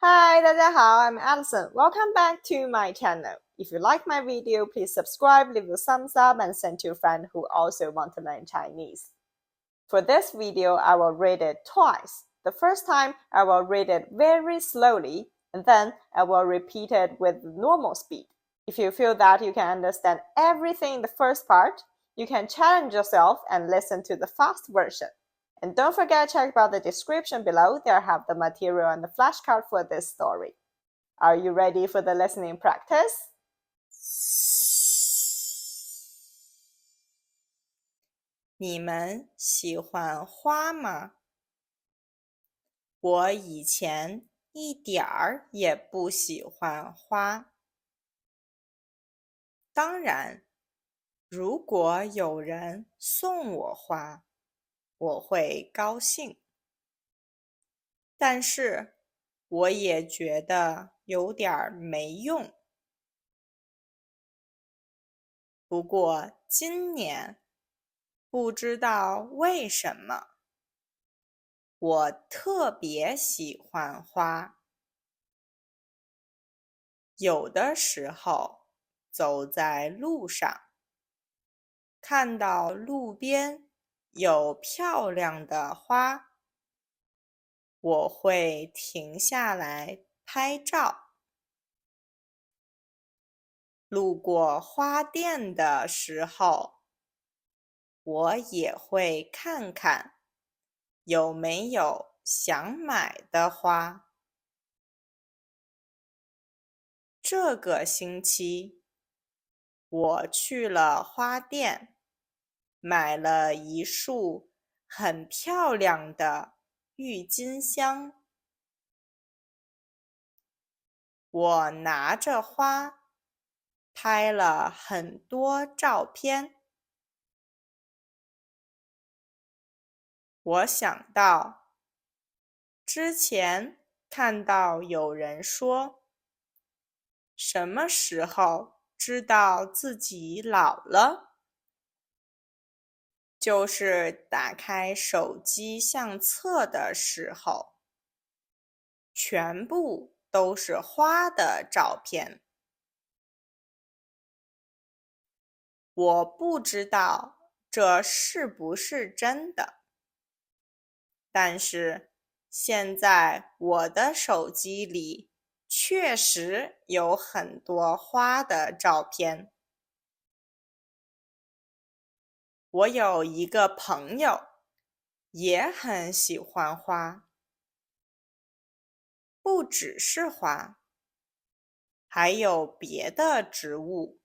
Hi, 大家好, I'm Alison. Welcome back to my channel. If you like my video, please subscribe, leave a thumbs up, and send to a friend who also want to learn Chinese. For this video, I will read it twice. The first time, I will read it very slowly, and then I will repeat it with normal speed. If you feel that you can understand everything in the first part, you can challenge yourself and listen to the fast version. And don't forget to check out the description below. There I have the material and the flashcard for this story. Are you ready for the listening practice? 你们喜欢花吗？我以前一点儿也不喜欢花。当然，如果有人送我花，我会高兴。但是，我也觉得有点没用。不过今年，不知道为什么，我特别喜欢花。有的时候走在路上，看到路边有漂亮的花，我会停下来拍照。路过花店的时候，我也会看看有没有想买的花。这个星期，我去了花店，买了一束很漂亮的郁金香。我拿着花，拍了很多照片。我想到，之前看到有人说，什么时候知道自己老了？就是打开手机相册的时候，全部都是花的照片。我不知道这是不是真的，但是现在我的手机里确实有很多花的照片。我有一个朋友也很喜欢花，不只是花，还有别的植物。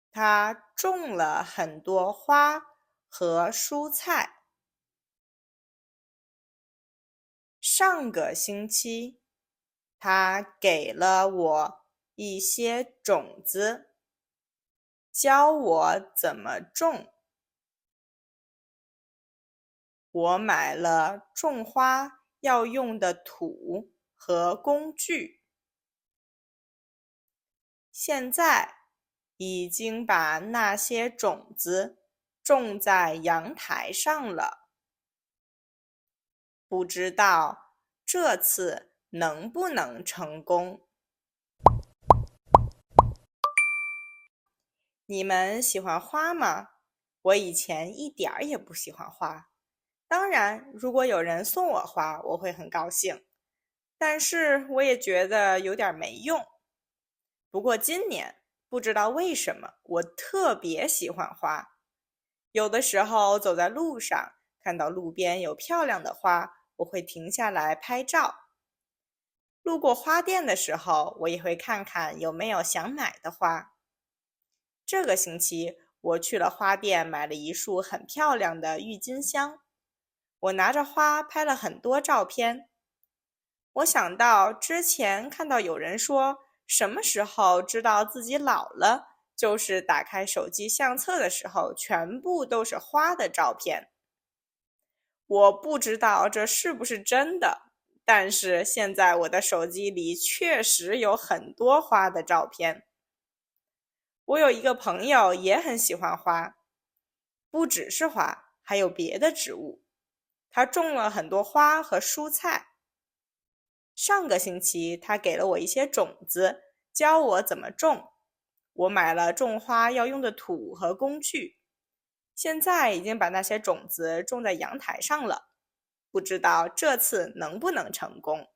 他种了很多花和蔬菜。上个星期，他给了我一些种子，教我怎么种。我买了种花要用的土和工具。现在已经把那些种子种在阳台上了，不知道这次能不能成功。你们喜欢花吗？我以前一点儿也不喜欢花。当然，如果有人送我花，我会很高兴。但是我也觉得有点没用。不过今年不知道为什么，我特别喜欢花。有的时候走在路上，看到路边有漂亮的花，我会停下来拍照。路过花店的时候，我也会看看有没有想买的花。这个星期，我去了花店，买了一束很漂亮的郁金香。我拿着花拍了很多照片。我想到之前看到有人说，什么时候知道自己老了，就是打开手机相册的时候，全部都是花的照片。我不知道这是不是真的，但是现在我的手机里确实有很多花的照片。我有一个朋友也很喜欢花，不只是花，还有别的植物。他种了很多花和蔬菜。上个星期，他给了我一些种子，教我怎么种。我买了种花要用的土和工具，现在已经把那些种子种在阳台上了，不知道这次能不能成功。